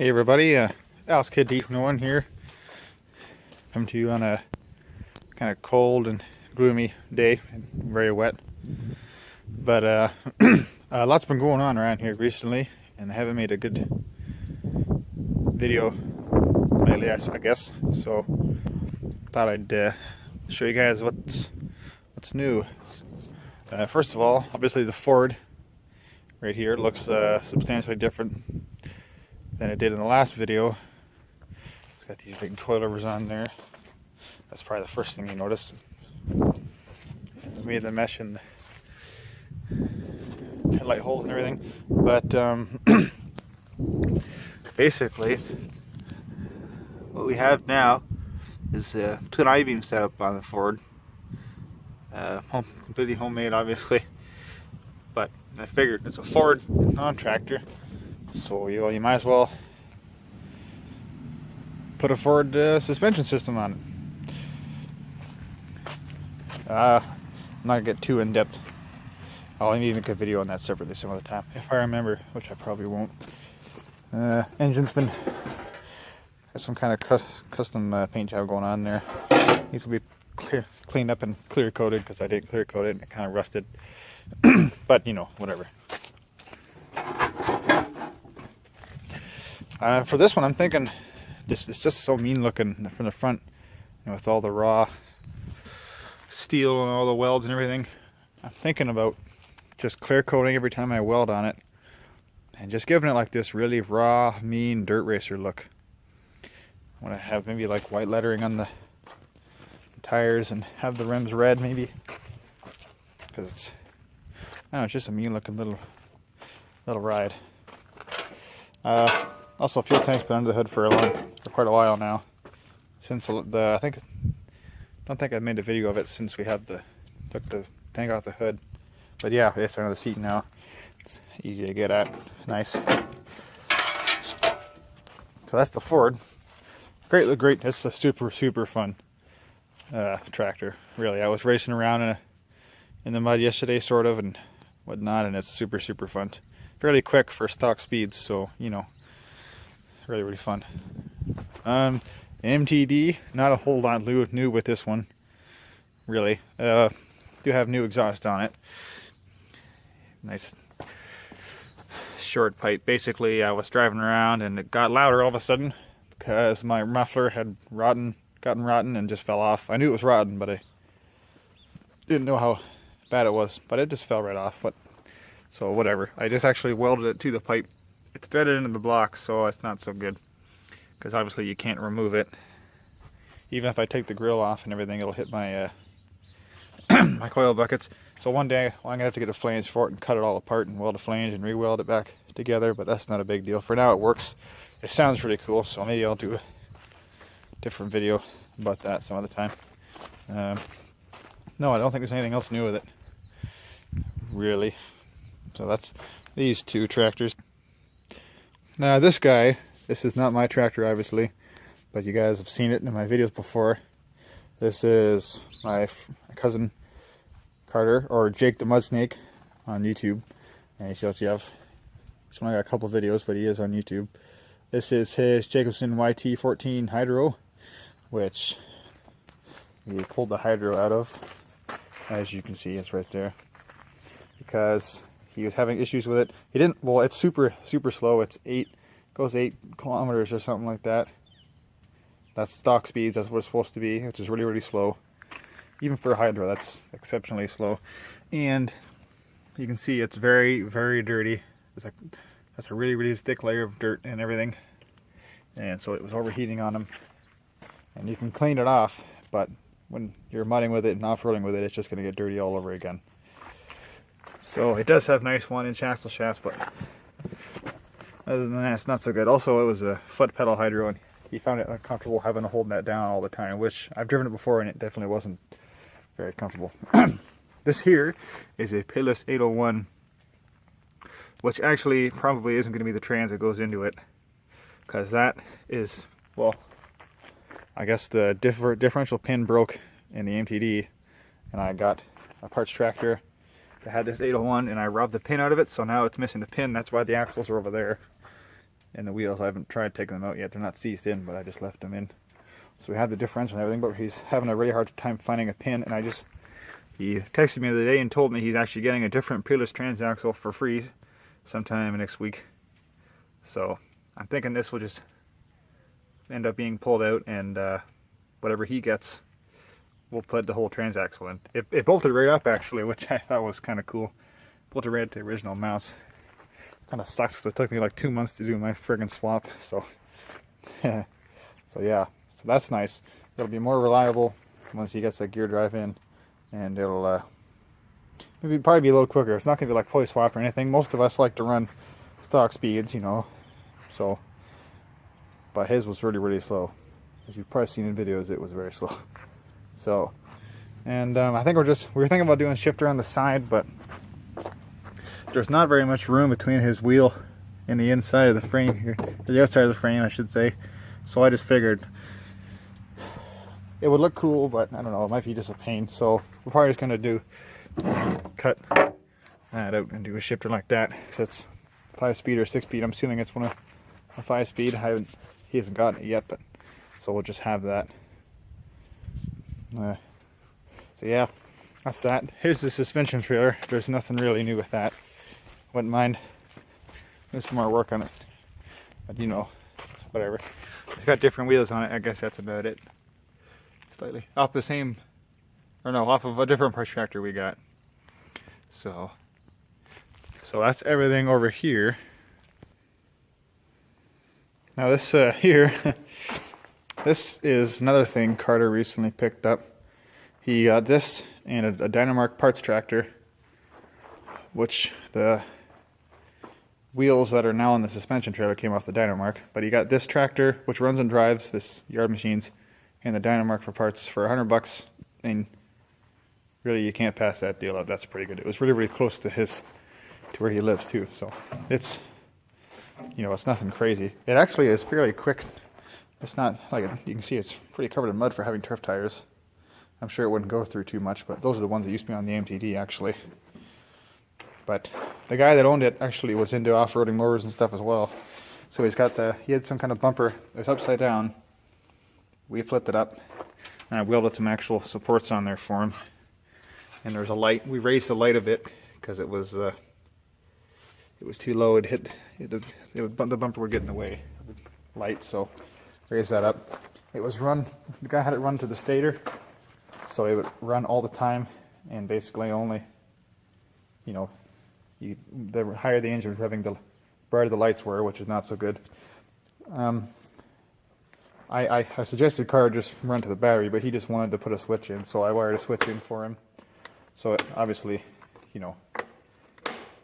Hey everybody, Alex Kid D1 here. Come to you on a kind of cold and gloomy day, and very wet. But lots been going on around here recently, and I haven't made a good video lately, I guess. So thought I'd show you guys what's new. First of all, obviously the Ford right here looks substantially different than it did in the last video. It's got these big coilovers on there. That's probably the first thing you notice. It made the mesh and the headlight holes and everything. But basically, what we have now is a twin I-beam setup on the Ford. Completely homemade, obviously. But I figured it's a Ford non-tractor, so you might as well put a Ford suspension system on it. I'm not gonna get too in depth. I'll even make a video on that separately some other time if I remember, which I probably won't. Engine's been got some kind of custom paint job going on there. Needs to be cleaned up and clear coated because I didn't clear coat it and it kind of rusted. But you know, whatever. For this one, I'm thinking it's just so mean looking from the front, with all the raw steel and all the welds and everything. I'm thinking about just clear coating every time I weld on it and just giving it like this really raw, mean dirt racer look. I want to have maybe like white lettering on the tires and have the rims red maybe, because it's, I don't know, it's just a mean looking little ride. Also, fuel tank's been under the hood for quite a while now. Since don't think I've made a video of it since we took the tank off the hood. But yeah, it's under the seat now. It's easy to get at. Nice. So that's the Ford. Great. It's a super fun tractor. Really, I was racing around in the mud yesterday, sort of, and whatnot, and it's super fun. Fairly quick for stock speeds, so you know. Really fun. MTD, not a whole lot new with this one, really. Do have new exhaust on it. Nice short pipe. Basically, I was driving around and it got louder all of a sudden because my muffler had gotten rotten and just fell off. I knew it was rotten, but I didn't know how bad it was. But it just fell right off. So whatever. I just actually welded it to the pipe. It's threaded into the block, so it's not so good, because obviously you can't remove it. Even if I take the grill off and everything, it'll hit my my coil buckets. So one day I'm gonna have to get a flange for it and cut it all apart and weld a flange and re-weld it back together. But that's not a big deal. For now, it works. It sounds really cool, so maybe I'll do a different video about that some other time. No, I don't think there's anything else new with it, really. So that's these two tractors. Now this is not my tractor, obviously, but you guys have seen it in my videos before. This is my cousin Carter, or Jake the Mud Snake on YouTube. And he's only got a couple videos, but he is on YouTube. This is his Jacobson YT14 Hydro, which he pulled the hydro out of. As you can see, it's right there. Because he was having issues with it. He didn't, well, it's super slow. It's goes 8 kilometers or something like that. That's stock speeds. That's what it's supposed to be, which is really slow. Even for a hydro, that's exceptionally slow. And you can see it's very dirty. That's a really thick layer of dirt and everything. And so it was overheating on him. And you can clean it off, but when you're mudding with it and off-roading with it, it's just going to get dirty all over again. So it does have nice 1-inch axle shafts, but other than that, it's not so good. Also, it was a foot pedal hydro, and he found it uncomfortable having to hold that down all the time, which I've driven it before, and it definitely wasn't very comfortable. This here is a Payless 801, which actually probably isn't going to be the trans that goes into it, because that is, well, I guess the differential pin broke in the MTD, and I got a parts tractor that had this 801, and I robbed the pin out of it, so now it's missing the pin. That's why the axles are over there. And the wheels, I haven't tried taking them out yet. They're not seized in, but I just left them in. So we have the differential and everything, but he's having a really hard time finding a pin. And he texted me the other day and told me he's actually getting a different peerless transaxle for free sometime next week. So I'm thinking this will just end up being pulled out, and whatever he gets, we'll put the whole transaxle in. It bolted right up actually, which I thought was kind of cool. Bolted right to the original mounts. Kind of sucks because it took me like 2 months to do my friggin' swap. So, so yeah, so that's nice. It'll be more reliable once he gets that gear drive in, and it'll maybe probably be a little quicker. It's not gonna be like pulley swap or anything. Most of us like to run stock speeds, you know. So, but his was really slow. As you've probably seen in videos, it was very slow. So, and I think we were thinking about doing shifter on the side, but there's not very much room between his wheel and the inside of the frame here, or the outside of the frame, I should say. So I just figured it would look cool, but I don't know, it might be just a pain. So we're probably just gonna cut that out and do a shifter like that, because it's 5-speed or 6-speed. I'm assuming it's a 5-speed. He hasn't gotten it yet, but so we'll just have that. So yeah, that's that. Here's the suspension trailer. There's nothing really new with that. Wouldn't mind doing some more work on it, but you know, whatever. It's got different wheels on it. I guess that's about it. Slightly off the same, or no, off of a different price tractor we got. So that's everything over here. Now this here, this is another thing Carter recently picked up. He got this and a Dynamark parts tractor, which the wheels that are now on the suspension trailer came off the Dynamark. But he got this tractor, which runs and drives this yard machines, and the Dynamark for parts for $100. And really, you can't pass that deal up. That's pretty good. It was really close to where he lives too. So it's, you know, it's nothing crazy. It actually is fairly quick. It's not like you can see it's pretty covered in mud for having turf tires. I'm sure it wouldn't go through too much, but those are the ones that used to be on the MTD actually. But the guy that owned it actually was into off-roading motors and stuff as well. So he had some kind of bumper. It was upside down. We flipped it up, and I welded some actual supports on there for him. And there's a light. We raised the light a bit because it was too low. The bumper would get in the way of the light, so raised that up. It was run. The guy had it run to the stator, so it would run all the time, and basically only, you know, the higher the engine was revving, the brighter the lights were, which is not so good. I suggested Carter just run to the battery, but he just wanted to put a switch in, so I wired a switch in for him. So it obviously, you know,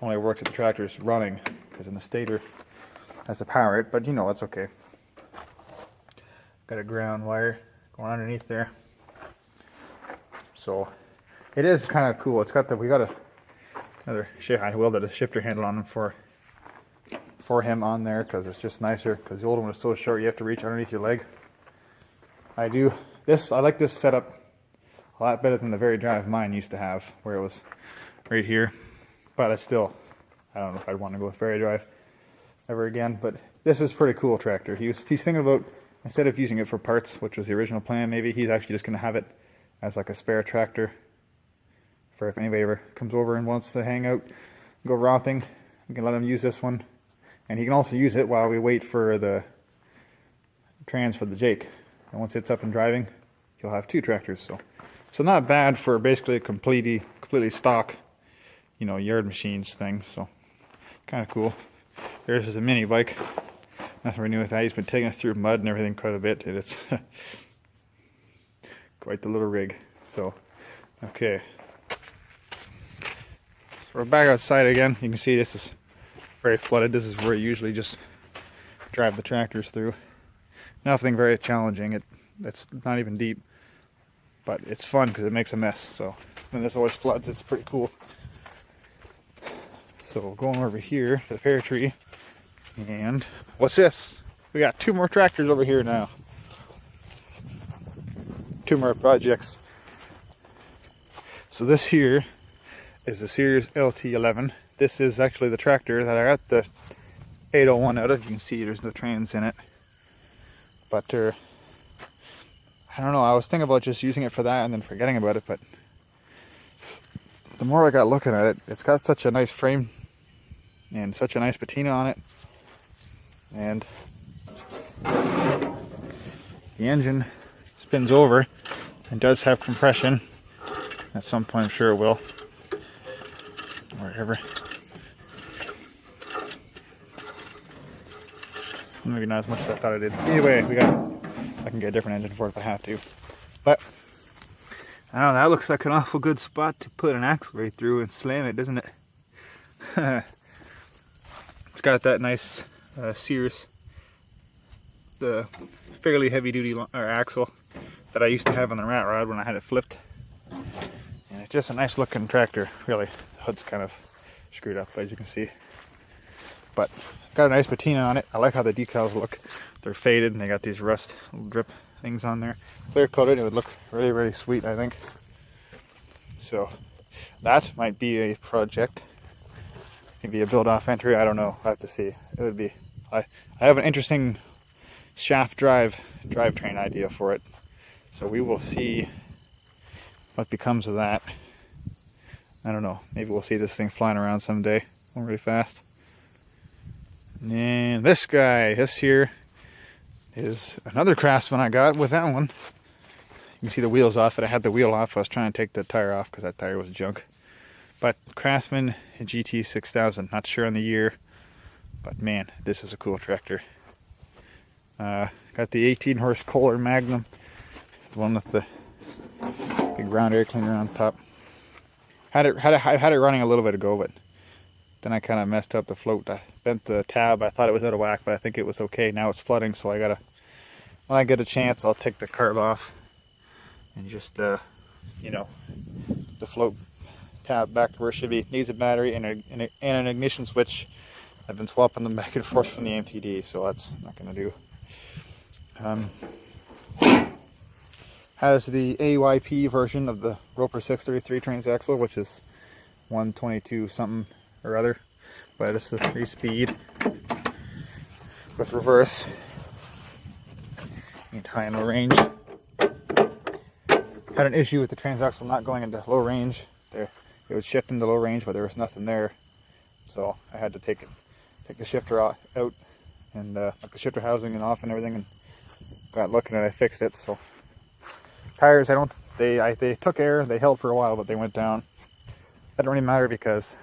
only works if the tractor's running, because in the stator has to power it, but you know, that's okay. Got a ground wire going underneath there. So it is kind of cool. It's got we got another shift. I welded a shifter handle on him for him on there because it's just nicer, because the old one was so short you have to reach underneath your leg. I like this setup a lot better than the very drive mine used to have, where it was right here. But I don't know if I'd want to go with very drive ever again. But this is a pretty cool tractor. He's thinking about, instead of using it for parts, which was the original plan, maybe he's actually just going to have it as like a spare tractor for if anybody ever comes over and wants to hang out, go romping. We can let him use this one, and he can also use it while we wait for the trans for the Jake. And once it's up and driving, he'll have 2 tractors. So not bad for basically a completely stock, you know, yard machines thing. So kind of cool. There's a mini bike. Nothing really new with that. He's been taking it through mud and everything quite a bit, and it's quite the little rig. So okay. We're back outside again. You can see this is very flooded. This is where you usually just drive the tractors through. Nothing very challenging. It's not even deep, but it's fun because it makes a mess. So, and this always floods. It's pretty cool. So going over here to the pear tree, and what's this? We got 2 more tractors over here now. 2 more projects. So this here is the Series LT11. This is actually the tractor that I got the 801 out of. You can see there's no trans in it. But I don't know, I was thinking about just using it for that and then forgetting about it, but the more I got looking at it, it's got such a nice frame and such a nice patina on it. And the engine spins over and does have compression. At some point I'm sure it will. Wherever. Maybe not as much as I thought I did. Anyway, I can get a different engine for it if I have to. But I don't know, that looks like an awful good spot to put an axle right through and slam it, doesn't it? It's got that nice Sears, the fairly heavy duty axle that I used to have on the rat rod when I had it flipped. And it's just a nice looking tractor, really. The hood's kind of screwed up, as you can see. But got a nice patina on it. I like how the decals look. They're faded and they got these rust little drip things on there. Clear coated, it would look really, really sweet, I think. So that might be a project. Maybe a build off entry, I don't know. I have to see. It would be. I have an interesting shaft drivetrain idea for it. So we will see what becomes of that. I don't know. Maybe we'll see this thing flying around someday. Going really fast. And this guy, this here, is another Craftsman I got with that one. You can see the wheels off it. I had the wheel off. I was trying to take the tire off because that tire was junk. But Craftsman GT 6000. Not sure on the year. But man, this is a cool tractor. Got the 18 horse Kohler Magnum. The one with the big round air cleaner on top. I had it running a little bit ago, but then I kind of messed up the float. I bent the tab. I thought it was out of whack, but I think it was okay. Now it's flooding, so I gotta, when I get a chance, I'll take the carb off and just, you know, the float tab back to where it should be. It needs a battery and an ignition switch. I've been swapping them back and forth from the MTD, so that's not gonna do. Has the AYP version of the Roper 633 transaxle, which is 122 something or other, but it's the 3-speed with reverse and high and low range. Had an issue with the transaxle not going into low range. It would shift into low range, but there was nothing there, so I had to take the shifter out and took the shifter housing and off and everything, and got looking at it. I fixed it. So tires, they took air, they held for a while, but they went down. That don't really matter because,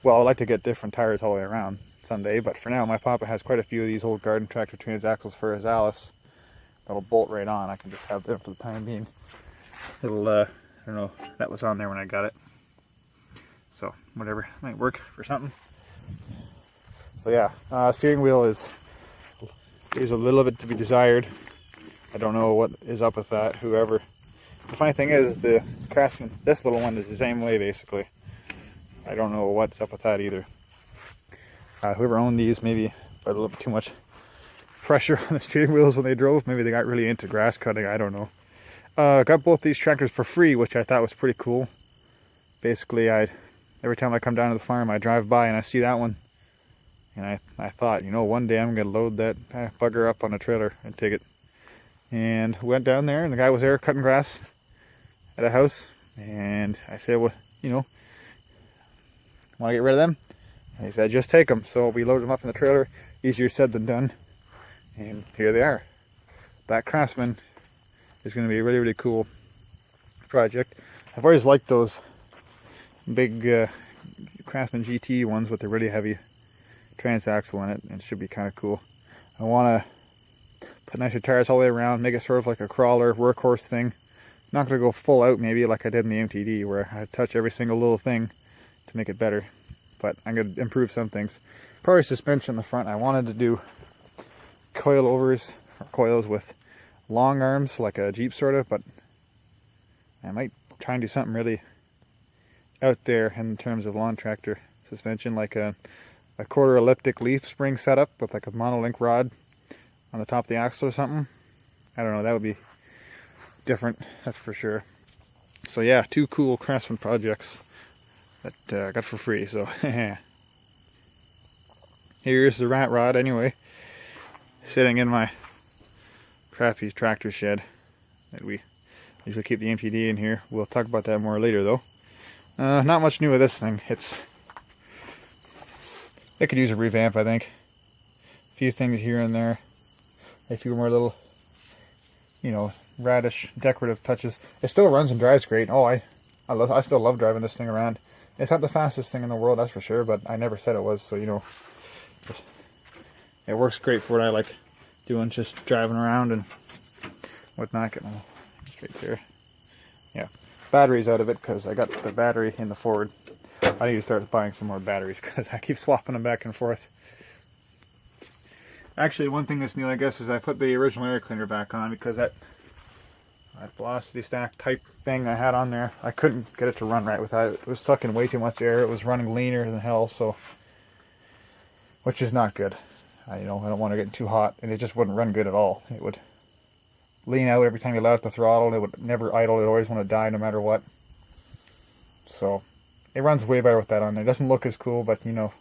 well, I'd like to get different tires all the way around someday, but for now, my papa has quite a few of these old garden tractor transaxles for his Alice that'll bolt right on. I can just have them for the time being. It'll, I don't know, that was on there when I got it. So, whatever, might work for something. So yeah, steering wheel is a little bit to be desired. I don't know what is up with that, whoever. The funny thing is, the Craftsman, this little one is the same way basically. I don't know what's up with that either. Whoever owned these maybe put a little bit too much pressure on the steering wheels when they drove. Maybe they got really into grass cutting, I don't know. Got both these tractors for free, which I thought was pretty cool. Basically, every time I come down to the farm, I drive by and I see that one. And I thought, you know, one day I'm going to load that bugger up on a trailer and take it. And went down there, and the guy was there cutting grass at a house. And I said, well, you know, want to get rid of them? And he said, just take them. So we loaded them up in the trailer. Easier said than done. And here they are. That Craftsman is going to be a really, really cool project. I've always liked those big Craftsman GT ones with the really heavy transaxle in it, and it should be kind of cool. I want to put nicer tires all the way around, make it sort of like a crawler workhorse thing. Not going to go full out maybe like I did in the MTD where I touch every single little thing to make it better, but I'm going to improve some things. Probably suspension in the front. I wanted to do coilovers or coils with long arms like a Jeep sort of, but I might try and do something really out there in terms of lawn tractor suspension, like a quarter elliptic leaf spring setup with like a monolink rod on the top of the axle or something. I don't know, that would be different, that's for sure. So yeah, two cool Craftsman projects that I got for free, so yeah, here's the rat rod anyway, sitting in my crappy tractor shed that we usually keep the MTD in here. We'll talk about that more later though. Not much new with this thing. It could use a revamp, I think. A few things here and there. A few more little, you know, radish decorative touches. It still runs and drives great. Oh, I still love driving this thing around. It's not the fastest thing in the world, that's for sure, but I never said it was, so you know, it works great for what I like doing, just driving around and whatnot. Getting straight there. Yeah, batteries out of it because I got the battery in the Ford. I need to start buying some more batteries because I keep swapping them back and forth. Actually, one thing that's new, I guess, is I put the original air cleaner back on because that velocity stack type thing I had on there, I couldn't get it to run right without it. It was sucking way too much air. It was running leaner than hell, so, which is not good. I don't want to get too hot, and it just wouldn't run good at all. It would lean out every time you let out the throttle, and it would never idle. It always want to die no matter what. So it runs way better with that on there. It doesn't look as cool, but you know,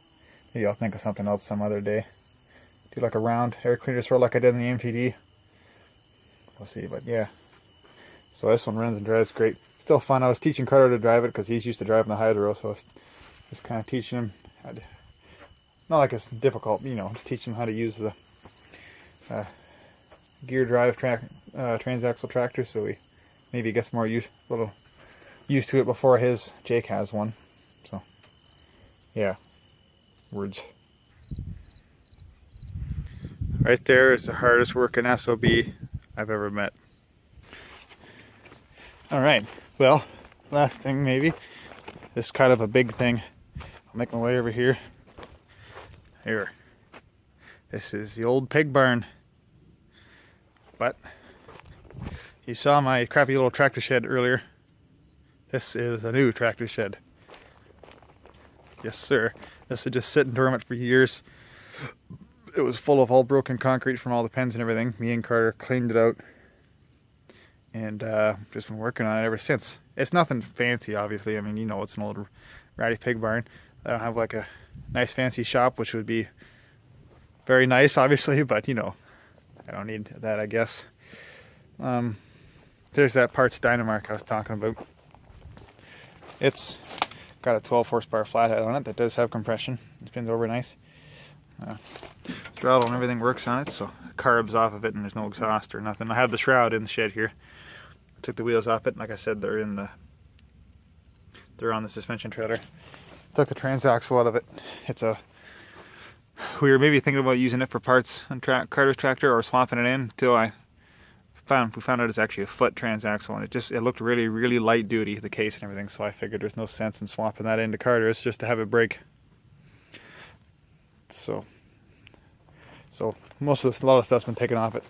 maybe I'll think of something else some other day. Do like a round air cleaner sort of like I did in the MTD. We'll see, but yeah. So this one runs and drives great. Still fun. I was teaching Carter to drive it because he's used to driving the hydro, so I was just kind of teaching him how to, not like it's difficult, you know, just teaching him how to use the gear drive transaxle tractor, so he maybe gets more little used to it before Jake has one. So yeah, words. Right there is the hardest working SOB I've ever met. Alright, well, last thing maybe. This is kind of a big thing. I'll make my way over here. Here. This is the old pig barn. But you saw my crappy little tractor shed earlier. This is a new tractor shed. Yes, sir. This was just sitting dormant for years. It was full of all broken concrete from all the pens and everything. Me and Carter cleaned it out. And just been working on it ever since. It's nothing fancy, obviously. I mean, you know, it's an old ratty pig barn. I don't have like a nice fancy shop, which would be very nice, obviously, but you know, I don't need that, I guess. There's that parts Dynamark I was talking about. It's got a 12 horsepower flathead on it that does have compression. It spins over nice. Throttle and everything works on it, so carbs off of it and there's no exhaust or nothing. I have the shroud in the shed here. I took the wheels off it, and like I said, they're on the suspension trailer. Took the transaxle out of it. We were maybe thinking about using it for parts on Carter's tractor or swapping it in until we found out it's actually a foot transaxle, and it looked really, really light duty, the case and everything, so I figured there's no sense in swapping that into Carter's just to have it break. So a lot of stuff's been taken off it.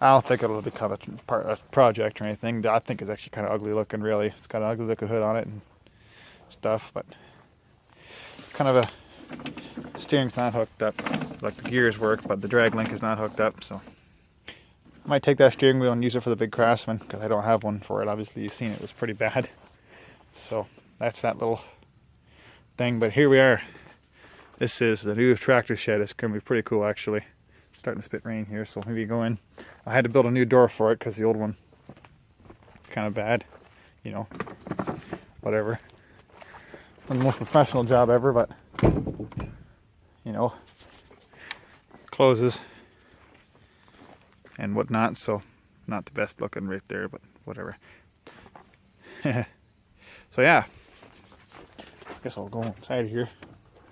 I don't think it'll become a project or anything. I think it's actually kind of ugly looking, really. It's got an ugly looking hood on it and stuff, but kind of a steering's not hooked up. Like the gears work, but the drag link is not hooked up, so I might take that steering wheel and use it for the big Craftsman because I don't have one for it. Obviously, you've seen it was pretty bad. So that's that little thing, but here we are. This is the new tractor shed. It's going to be pretty cool, actually. It's starting to spit rain here, so maybe go in. I had to build a new door for it because the old one is kind of bad. You know, whatever. Not the most professional job ever, but, you know, closes and whatnot, so not the best looking right there, but whatever. So yeah, I guess I'll go inside here.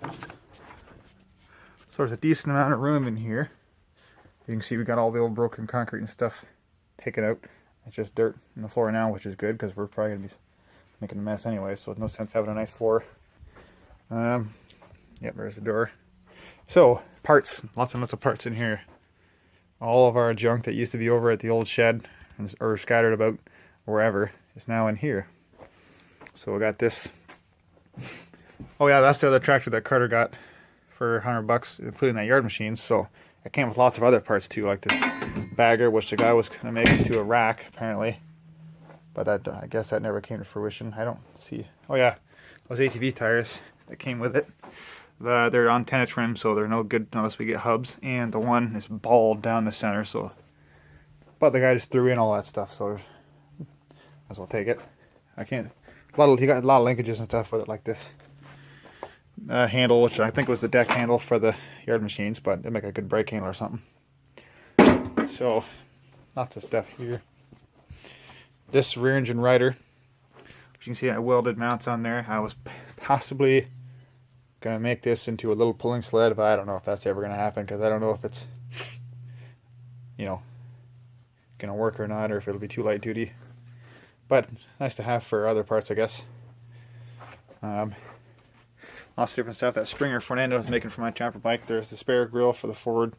So there's a decent amount of room in here. You can see we got all the old broken concrete and stuff taken out. It's just dirt on the floor now, which is good because we're probably going to be making a mess anyway, so it's no sense having a nice floor. Yep, there's the door. So, parts. Lots and lots of parts in here. All of our junk that used to be over at the old shed or scattered about wherever is now in here. So we got this. Oh yeah, that's the other tractor that Carter got for $100, including that yard machine. So it came with lots of other parts too, like this bagger, which the guy was going to make into a rack apparently, but that I guess that never came to fruition. I don't see. Oh yeah, those ATV tires that came with it. They're on 10-inch rims, so they're no good unless we get hubs. And the one is bald down the center, so. But the guy just threw in all that stuff, so might as well take it. I can't. He got a lot of linkages and stuff with it, like this handle, which I think was the deck handle for the yard machines, but it'd make a good brake handle or something. So, lots of stuff here. This rear engine rider, as you can see, I welded mounts on there. I was possibly gonna make this into a little pulling sled, but I don't know if that's ever gonna happen, because I don't know if it's, you know, gonna work or not, or if it'll be too light duty. But nice to have for other parts, I guess. Lots of different stuff. That Springer front end I was making for my chopper bike. There's the spare grill for the Ford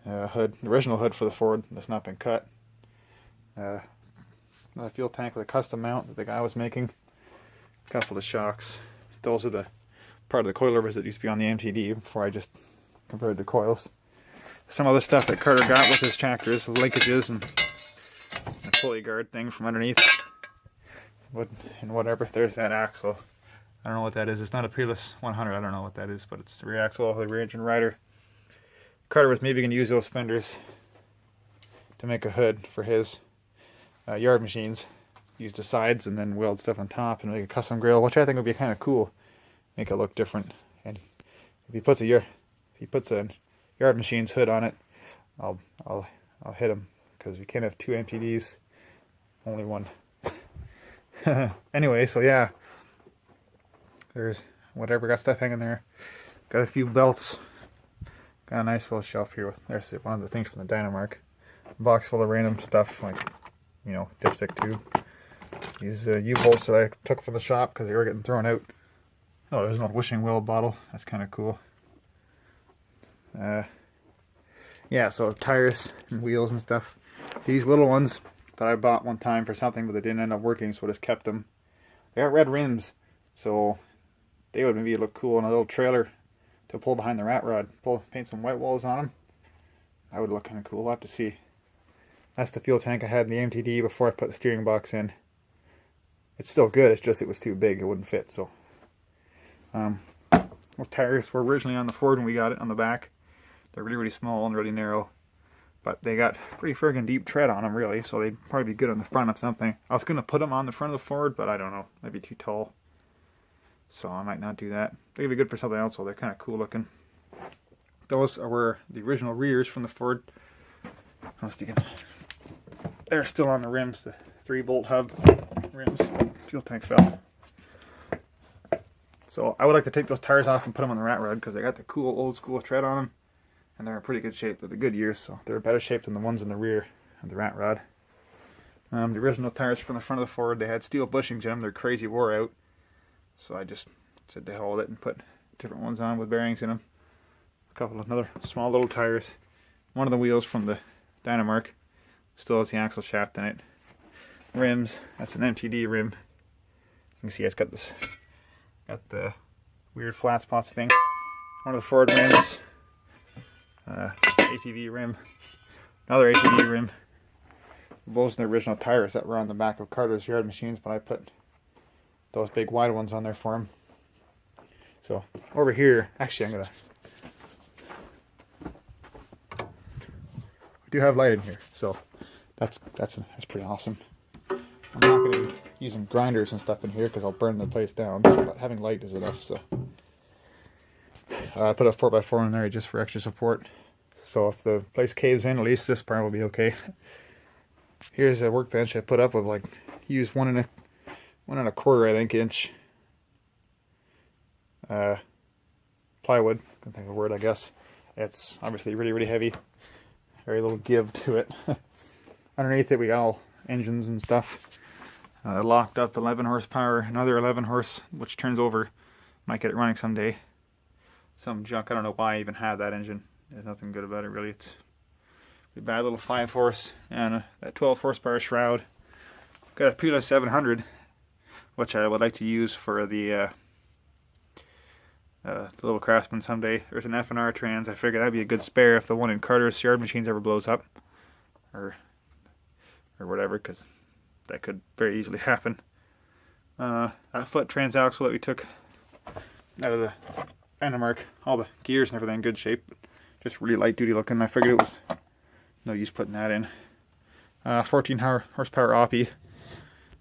hood, the original hood for the Ford that's not been cut. Another fuel tank with a custom mount that the guy was making. A couple of shocks. Those are the part of the coilovers that used to be on the MTD before I just converted to coils. Some other stuff that Carter got with his tractors, linkages and a pulley guard thing from underneath. And whatever. There's that axle. I don't know what that is. It's not a Peerless 100. I don't know what that is, but it's the rear axle of the rear engine rider. Carter was maybe going to use those fenders to make a hood for his yard machines. Use the sides and then weld stuff on top and make a custom grill, which I think would be kind of cool. Make it look different. And if he puts a yard machine's hood on it, I'll hit him, because you can't have two MTDs, only one. Anyway, so yeah, there's whatever, got stuff hanging there. Got a few belts. Got a nice little shelf here with, there's one of the things from the Dynamark. Box full of random stuff, like, you know, dipstick tube. These U-bolts that I took from the shop because they were getting thrown out. Oh, there's an old wishing well bottle. That's kind of cool. Yeah, so tires and wheels and stuff. These little ones that I bought one time for something, but they didn't end up working, so I just kept them. They got red rims, so they would maybe look cool in a little trailer to pull behind the rat rod. Paint some white walls on them. That would look kind of cool. We'll have to see. That's the fuel tank I had in the MTD before I put the steering box in. It's still good, it's just it was too big, it wouldn't fit, so. Those tires were originally on the Ford when we got it, on the back. They're really, really small and really narrow. But they got pretty friggin' deep tread on them, really, so they'd probably be good on the front of something. I was going to put them on the front of the Ford, but I don't know. Might be too tall. So I might not do that. They'd be good for something else, though. They're kind of cool looking. Those were the original rears from the Ford. I don't know if you can... They're still on the rims, the 3-bolt hub rims. Fuel tank fell. So I would like to take those tires off and put them on the rat rod, because they got the cool old school tread on them. And they're in pretty good shape. They're the good years, so they're in better shape than the ones in the rear of the rat rod. The original tires from the front of the Ford, they had steel bushings in them. They're crazy wore out. So I just said to hell with it and put different ones on with bearings in them. A couple of other small little tires. One of the wheels from the Dynamark still has the axle shaft in it. Rims, that's an MTD rim. You can see it's got this, got the weird flat spots thing. One of the Ford rims. ATV rim, another ATV rim. Those are the original tires that were on the back of Carter's yard machines, but I put those big wide ones on there for him. So over here, actually, we do have light in here, so that's pretty awesome. I'm not going to be using grinders and stuff in here because I'll burn the place down, but having light is enough. So I put a 4x4 in there just for extra support. So if the place caves in, at least this part will be okay. Here's a workbench I put up with, like, use 1 1/4, I think, inch plywood. Can't think of a word, I guess. It's obviously really, really heavy. Very little give to it. Underneath it we got all engines and stuff. Locked up 11 horsepower, another 11 horse, which turns over. Might get it running someday. Some junk. I don't know why I even have that engine. There's nothing good about it, really. It's a bad little 5-horse and that 12 horsepower shroud. Got a Peerless 700, which I would like to use for the little Craftsman someday. There's an F&R trans. I figured that'd be a good spare if the one in Carter's yard machines ever blows up, or whatever, because that could very easily happen. That foot transaxle that we took out of the trying to mark all the gears and everything in good shape. Just really light duty looking. I figured it was no use putting that in. 14 horsepower Oppie.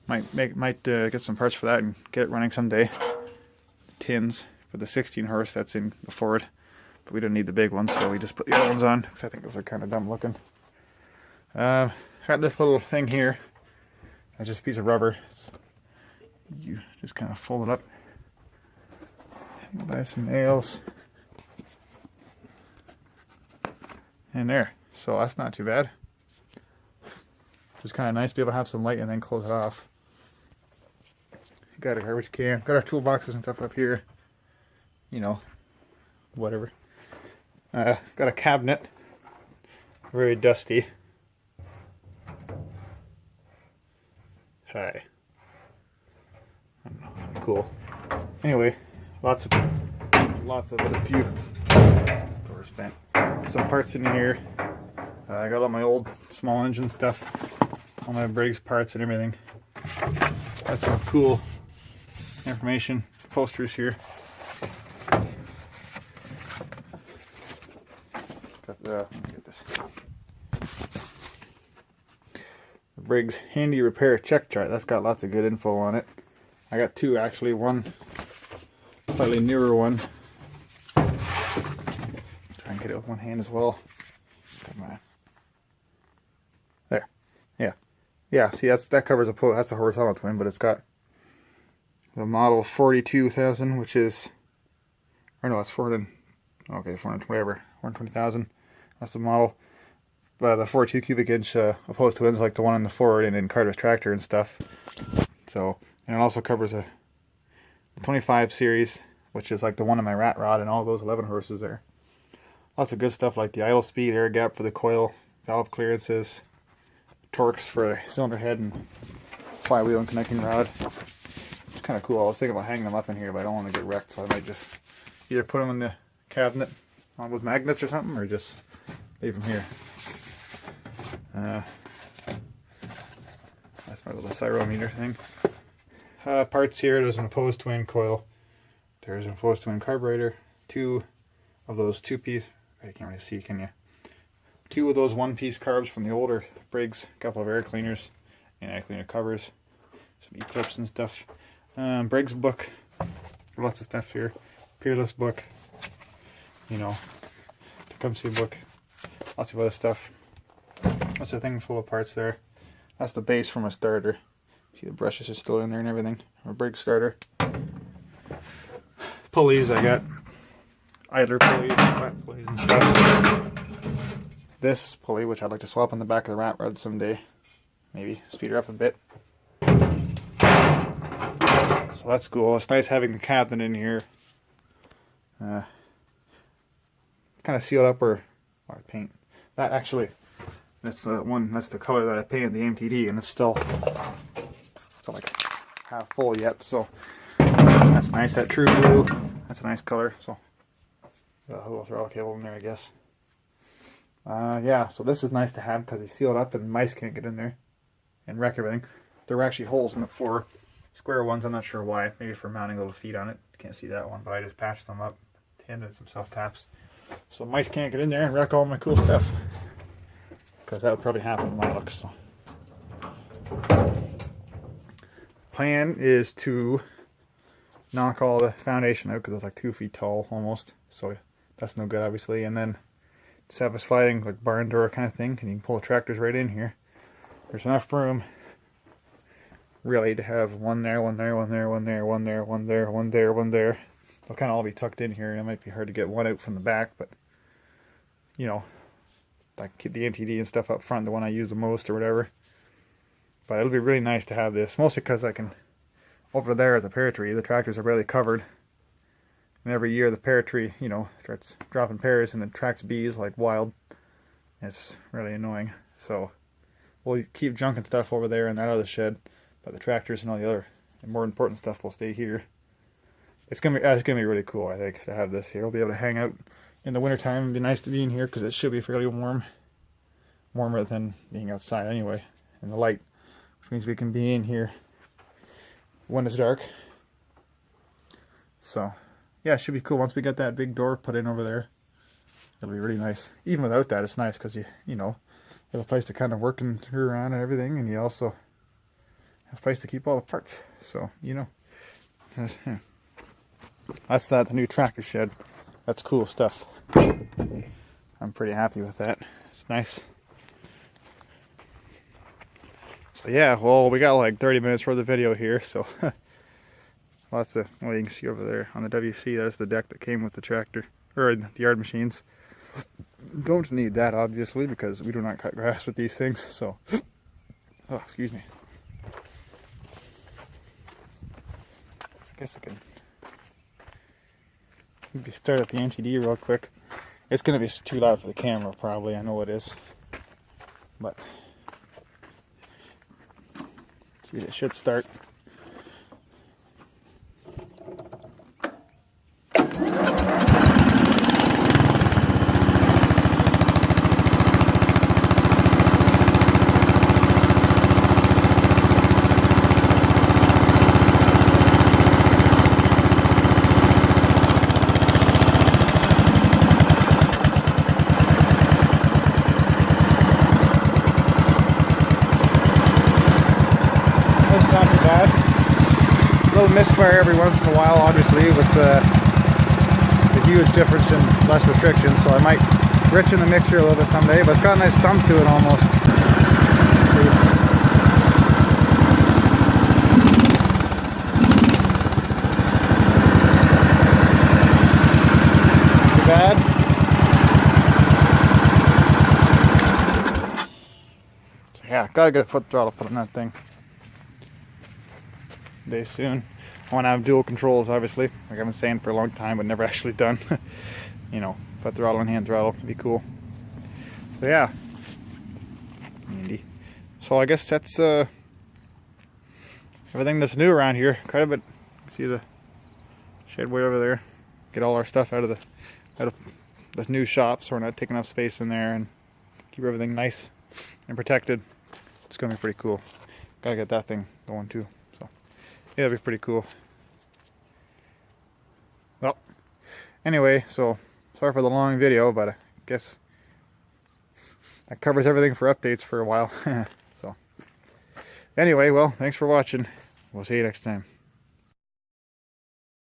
Might get some parts for that and get it running someday. Tins for the 16 horse that's in the Ford, but we don't need the big ones, so we just put the other ones on because I think those are kind of dumb looking. Got this little thing here. It's just a piece of rubber. You just kind of fold it up. Buy some nails. And there. So that's not too bad. Just kind of nice to be able to have some light and then close it off. Got a garbage can. Got our toolboxes and stuff up here. You know, whatever. Got a cabinet. Very dusty. Hi. I don't know. Cool. Anyway, lots of it. A few doors spent. Some parts in here. I got all my old small engine stuff. All my Briggs parts and everything. Got some cool information posters here. Got the, let me get this. The Briggs Handy Repair Check Chart. That's got lots of good info on it. I got two actually. One slightly newer one. Try and get it with one hand as well. Come on. There. Yeah. Yeah, see that covers that's a horizontal twin, but it's got the model 42,000, which is, or no, it's 400, okay, 400, whatever, 420,000. That's the model. The 42 cubic inch opposed twins like the one in the Ford and in Carter's tractor and stuff. So, and it also covers a 25 series, which is like the one in my rat rod and all those 11 horses there. Lots of good stuff like the idle speed, air gap for the coil, valve clearances, torques for a cylinder head and flywheel and connecting rod. It's kind of cool. I was thinking about hanging them up in here, but I don't want to get wrecked, so I might just either put them in the cabinet with magnets or something, or just leave them here. That's my little cyrometer thing. Parts here, there's an opposed twin coil. There's an opposed twin carburetor. Two of those two-piece, I can't really see, can you? Two of those one-piece carbs from the older Briggs. A couple of air cleaners and air cleaner covers. Some E-clips and stuff. Briggs book. Lots of stuff here. Peerless book. You know, Tecumseh book. Lots of other stuff. That's a thing full of parts there. That's the base from a starter. See the brushes are still in there and everything. A Briggs starter. Pulleys, I got idler pulleys, flat pulleys and stuff. This pulley, which I'd like to swap on the back of the rat rod someday. Maybe speed her up a bit. So that's cool. It's nice having the cabinet in here. Kind of sealed up where I paint. That actually, that's the one. That's the color that I painted the MTD, and it's still like half full yet. So that's nice. That true blue. That's a nice color. So a little throttle cable in there, I guess. Yeah. So this is nice to have because it's sealed up and mice can't get in there and wreck everything. There were actually holes in the floor, square ones. I'm not sure why. Maybe for mounting little feet on it. You can't see that one, but I just patched them up. Did some self taps. So mice can't get in there and wreck all my cool stuff. Because that would probably happen in my looks. So. Plan is to knock all the foundation out because it's like 2 feet tall almost. So that's no good obviously. And then just have a sliding like barn door kind of thing. And you can pull the tractors right in here. There's enough room really to have one there, one there, one there, one there, one there, one there, one there, one there. They'll kind of all be tucked in here. It might be hard to get one out from the back, but you know, like keep the MTD and stuff up front, the one I use the most or whatever. But it'll be really nice to have this, mostly because I can, over there at the pear tree, the tractors are barely covered. And every year the pear tree, you know, starts dropping pears and it tracks bees like wild. It's really annoying. So we'll keep junking stuff over there in that other shed, but the tractors and all the other more important stuff will stay here. It's gonna be really cool, I think, to have this here. We'll be able to hang out in the wintertime. It'd be nice to be in here because it should be fairly warm. Warmer than being outside anyway, in the light. Which means we can be in here when it's dark. So, yeah, it should be cool once we get that big door put in over there. It'll be really nice. Even without that, it's nice because you know, you have a place to kind of work and through around and everything, and you also have a place to keep all the parts. So, you know, that's the new tractor shed. That's cool stuff. I'm pretty happy with that. It's nice. So yeah, well, we got like 30 minutes for the video here, so lots of, well, you can see over there on the WC, that's the deck that came with the tractor, or the yard machines. Don't need that, obviously, because we do not cut grass with these things, so, oh, excuse me. I guess I can maybe start at the MTD real quick. It's going to be too loud for the camera, probably, I know it is, but see, it should start. Not too bad. A little misfire every once in a while, obviously, with the huge difference in less restrictions. So I might richen the mixture a little bit someday, but it's got a nice thump to it almost. Too bad. So yeah, gotta get a foot throttle put on that thing. Day soon. I want to have dual controls, obviously, like I've been saying for a long time, but never actually done. You know, foot throttle and hand throttle would be cool. So yeah, handy. So I guess that's everything that's new around here. Quite a bit. See the shed way over there. Get all our stuff out of the new shop, so we're not taking up space in there, and keep everything nice and protected. It's gonna be pretty cool. Gotta get that thing going too. Yeah, it'd be pretty cool. Well, anyway, so sorry for the long video, but I guess that covers everything for updates for a while. So, anyway, well, thanks for watching. We'll see you next time.